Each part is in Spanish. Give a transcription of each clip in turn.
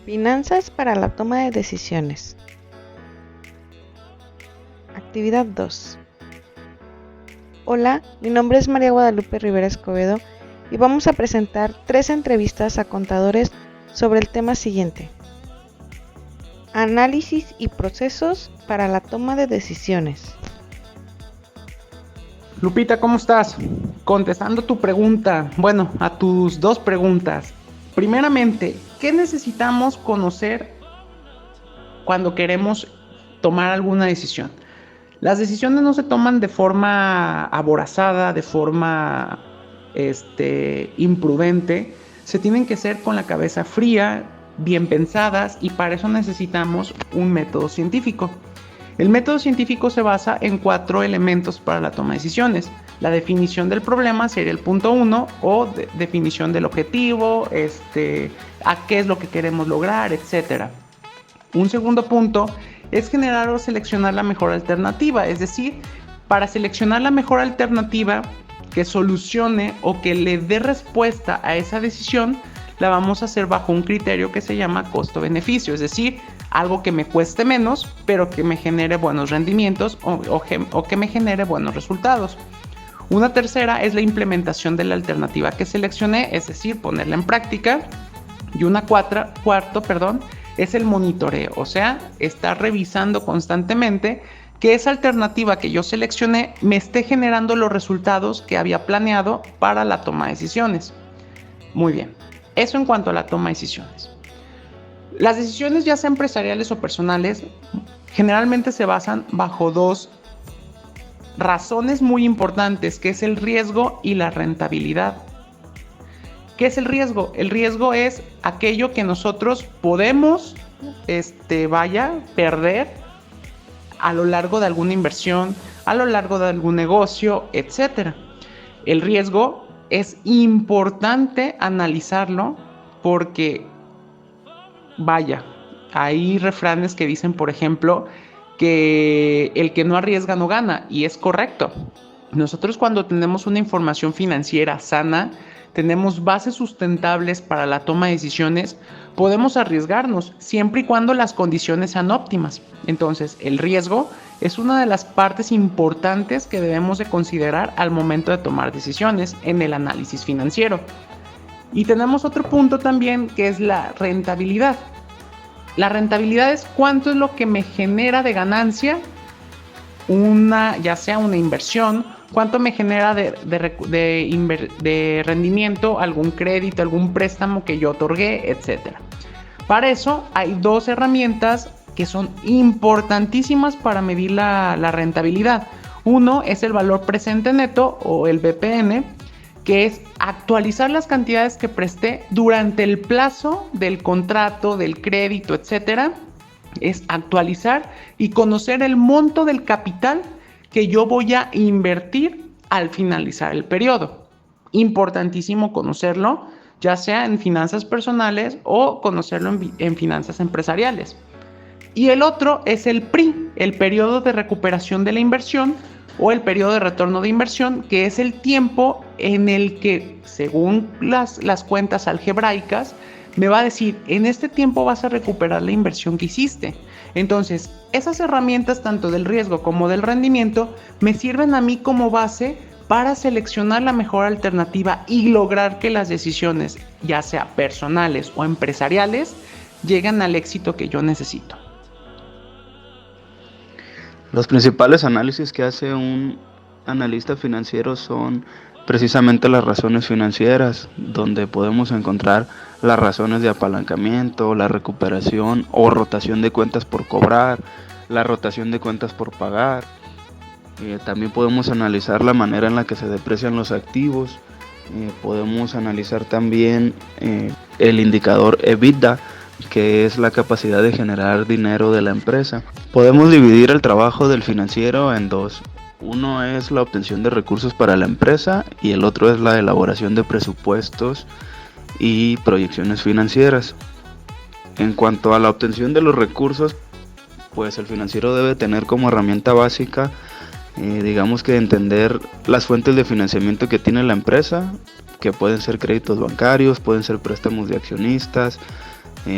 Finanzas para la toma de decisiones. Actividad 2. Hola, mi nombre es María Guadalupe Rivera Escobedo y vamos a presentar 3 entrevistas a contadores sobre el tema siguiente: análisis y procesos para la toma de decisiones. Lupita, ¿cómo estás? Contestando tu pregunta, a tus 2 preguntas. Primeramente, ¿qué necesitamos conocer cuando queremos tomar alguna decisión? Las decisiones no se toman de forma aborazada, de forma imprudente. Se tienen que hacer con la cabeza fría, bien pensadas, y para eso necesitamos un método científico. El método científico se basa en 4 elementos para la toma de decisiones. La definición del problema sería el punto 1, o definición del objetivo, a qué es lo que queremos lograr, etc. Un segundo punto es generar o seleccionar la mejor alternativa, es decir, para seleccionar la mejor alternativa que solucione o que le dé respuesta a esa decisión, la vamos a hacer bajo un criterio que se llama costo-beneficio, es decir, algo que me cueste menos, pero que me genere buenos rendimientos o que me genere buenos resultados. Una tercera es la implementación de la alternativa que seleccioné, es decir, ponerla en práctica. Y cuarto, es el monitoreo, o sea, estar revisando constantemente que esa alternativa que yo seleccioné me esté generando los resultados que había planeado para la toma de decisiones. Muy bien, eso en cuanto a la toma de decisiones. Las decisiones, ya sean empresariales o personales, generalmente se basan bajo 2 razones muy importantes, que es el riesgo y la rentabilidad. ¿Qué es el riesgo? El riesgo es aquello que nosotros podemos perder a lo largo de alguna inversión, a lo largo de algún negocio, etc. El riesgo es importante analizarlo porque, hay refranes que dicen, por ejemplo, que el que no arriesga no gana, y es correcto. Nosotros, cuando tenemos una información financiera sana, tenemos bases sustentables para la toma de decisiones, podemos arriesgarnos siempre y cuando las condiciones sean óptimas. Entonces, el riesgo es una de las partes importantes que debemos de considerar al momento de tomar decisiones en el análisis financiero. Y tenemos otro punto también, que es la rentabilidad. La rentabilidad es cuánto es lo que me genera de ganancia ya sea una inversión, cuánto me genera de rendimiento algún crédito, algún préstamo que yo otorgué, etc. Para eso hay 2 herramientas que son importantísimas para medir la rentabilidad. Uno es el valor presente neto, o el BPN, que es actualizar las cantidades que presté durante el plazo del contrato, del crédito, etc. Es actualizar y conocer el monto del capital que yo voy a invertir al finalizar el periodo. Importantísimo conocerlo, ya sea en finanzas personales o conocerlo en finanzas empresariales. Y el otro es el PRI, el periodo de recuperación de la inversión, o el periodo de retorno de inversión, que es el tiempo en el que, según las cuentas algebraicas, me va a decir, en este tiempo vas a recuperar la inversión que hiciste. Entonces, esas herramientas, tanto del riesgo como del rendimiento, me sirven a mí como base para seleccionar la mejor alternativa y lograr que las decisiones, ya sea personales o empresariales, lleguen al éxito que yo necesito. Los principales análisis que hace un analista financiero son precisamente las razones financieras, donde podemos encontrar las razones de apalancamiento, la recuperación o rotación de cuentas por cobrar, la rotación de cuentas por pagar. También podemos analizar la manera en la que se deprecian los activos. Podemos analizar también el indicador EBITDA, que es la capacidad de generar dinero de la empresa. Podemos dividir el trabajo del financiero en 2. Uno es la obtención de recursos para la empresa y el otro es la elaboración de presupuestos y proyecciones financieras. En cuanto a la obtención de los recursos, pues el financiero debe tener como herramienta básica, digamos que entender las fuentes de financiamiento que tiene la empresa, que pueden ser créditos bancarios, pueden ser préstamos de accionistas,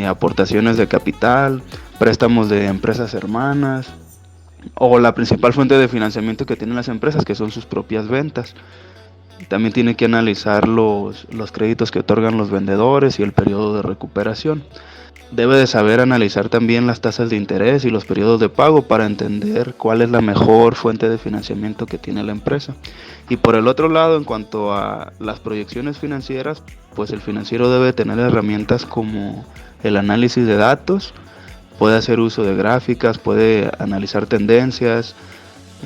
aportaciones de capital, préstamos de empresas hermanas o la principal fuente de financiamiento que tienen las empresas, que son sus propias ventas. También tiene que analizar los créditos que otorgan los vendedores y el periodo de recuperación. Debe de saber analizar también las tasas de interés y los periodos de pago para entender cuál es la mejor fuente de financiamiento que tiene la empresa. Y por el otro lado, en cuanto a las proyecciones financieras, pues el financiero debe tener herramientas como el análisis de datos, puede hacer uso de gráficas, puede analizar tendencias,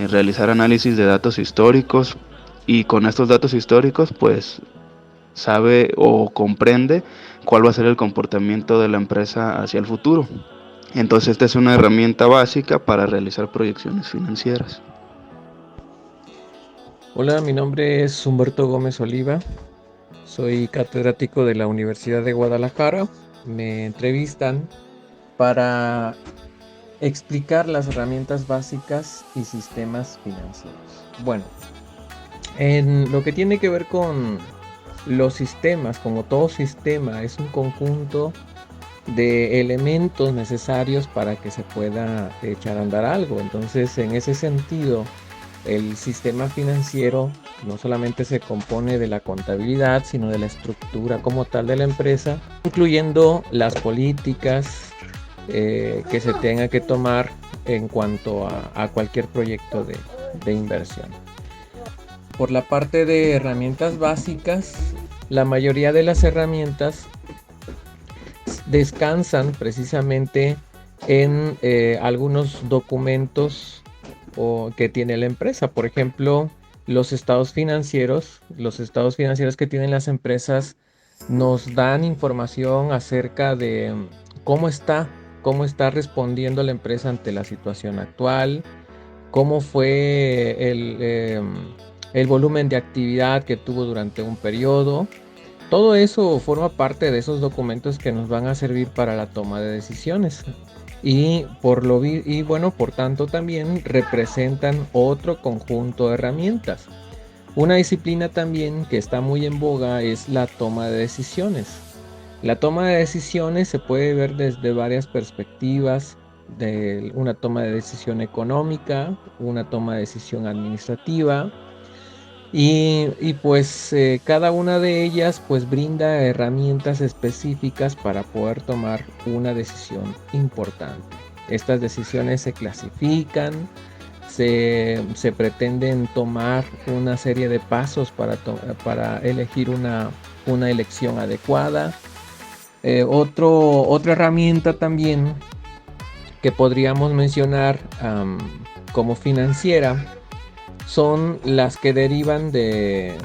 realizar análisis de datos históricos, y con estos datos históricos pues sabe o comprende cuál va a ser el comportamiento de la empresa hacia el futuro. Entonces esta es una herramienta básica para realizar proyecciones financieras. Hola, mi nombre es Humberto Gómez Oliva, soy catedrático de la Universidad de Guadalajara. Me entrevistan para explicar las herramientas básicas y sistemas financieros. Bueno, en lo que tiene que ver con los sistemas, como todo sistema, es un conjunto de elementos necesarios para que se pueda echar a andar algo. Entonces, en ese sentido, el sistema financiero no solamente se compone de la contabilidad, sino de la estructura como tal de la empresa, incluyendo las políticas que se tenga que tomar en cuanto a cualquier proyecto de inversión. Por la parte de herramientas básicas, la mayoría de las herramientas descansan precisamente en algunos documentos que tiene la empresa. Por ejemplo, los estados financieros que tienen las empresas nos dan información acerca de cómo está respondiendo la empresa ante la situación actual, cómo fue el volumen de actividad que tuvo durante un periodo. Todo eso forma parte de esos documentos que nos van a servir para la toma de decisiones. Y por tanto también representan otro conjunto de herramientas. Una disciplina también que está muy en boga es la toma de decisiones. La toma de decisiones se puede ver desde varias perspectivas, de una toma de decisión económica, una toma de decisión administrativa, y pues cada una de ellas pues brinda herramientas específicas para poder tomar una decisión importante. Estas decisiones se clasifican, se pretenden tomar una serie de pasos para elegir una elección adecuada. Otra herramienta también que podríamos mencionar como financiera son las que derivan de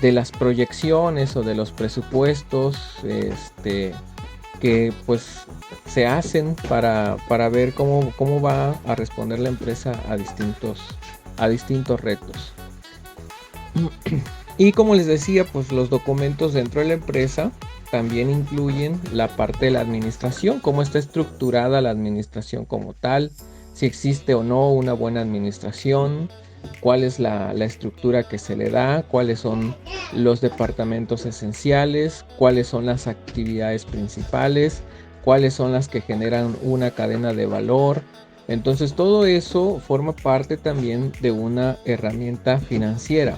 las proyecciones o de los presupuestos que pues se hacen para ver cómo va a responder la empresa a distintos retos. Y como les decía, pues los documentos dentro de la empresa también incluyen la parte de la administración, cómo está estructurada la administración como tal, si existe o no una buena administración, cuál es la estructura que se le da, cuáles son los departamentos esenciales, cuáles son las actividades principales, cuáles son las que generan una cadena de valor. Entonces todo eso forma parte también de una herramienta financiera.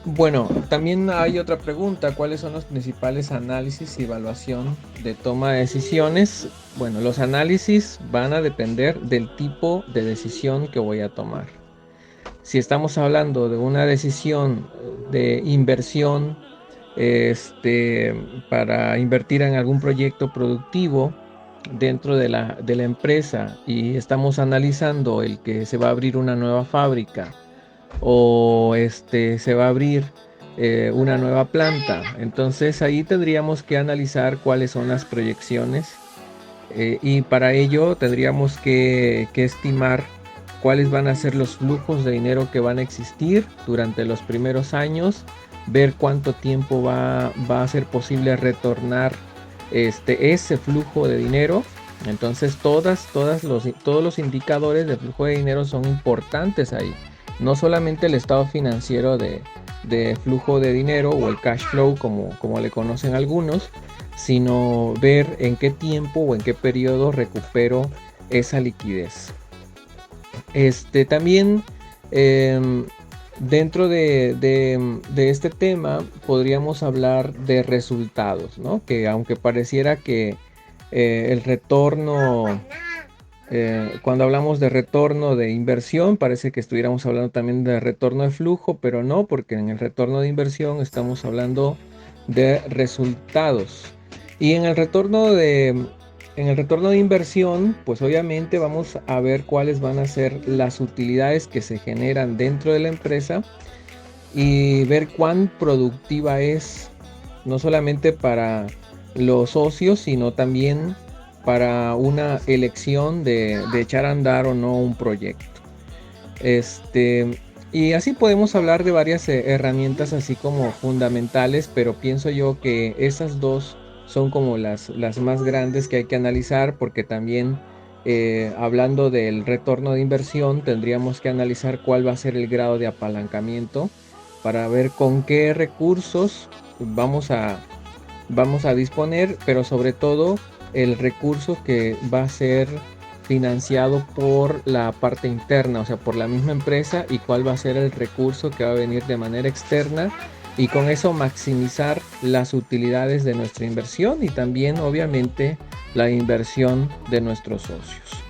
Bueno, también hay otra pregunta: ¿cuáles son los principales análisis y evaluación de toma de decisiones? Bueno, los análisis van a depender del tipo de decisión que voy a tomar. Si estamos hablando de una decisión de inversión para invertir en algún proyecto productivo dentro de la empresa, y estamos analizando el que se va a abrir una nueva fábrica o se va a abrir una nueva planta, entonces ahí tendríamos que analizar cuáles son las proyecciones y para ello tendríamos que estimar cuáles van a ser los flujos de dinero que van a existir durante los primeros años, ver cuánto tiempo va a ser posible retornar ese flujo de dinero. Entonces todos los indicadores de flujo de dinero son importantes ahí. No solamente el estado financiero de de flujo de dinero o el cash flow como le conocen algunos, sino ver en qué tiempo o en qué periodo recupero esa liquidez. También dentro de este tema podríamos hablar de resultados, ¿no? Que aunque pareciera que el retorno, cuando hablamos de retorno de inversión, parece que estuviéramos hablando también de retorno de flujo, pero no, porque en el retorno de inversión estamos hablando de resultados. Y en el retorno de inversión, pues obviamente vamos a ver cuáles van a ser las utilidades que se generan dentro de la empresa y ver cuán productiva es, no solamente para los socios, sino también para una elección de echar a andar o no un proyecto. Y así podemos hablar de varias herramientas así como fundamentales, pero pienso yo que esas dos son como las más grandes que hay que analizar, porque también hablando del retorno de inversión tendríamos que analizar cuál va a ser el grado de apalancamiento para ver con qué recursos vamos a disponer, pero sobre todo el recurso que va a ser financiado por la parte interna, o sea, por la misma empresa, y cuál va a ser el recurso que va a venir de manera externa, y con eso maximizar las utilidades de nuestra inversión y también obviamente la inversión de nuestros socios.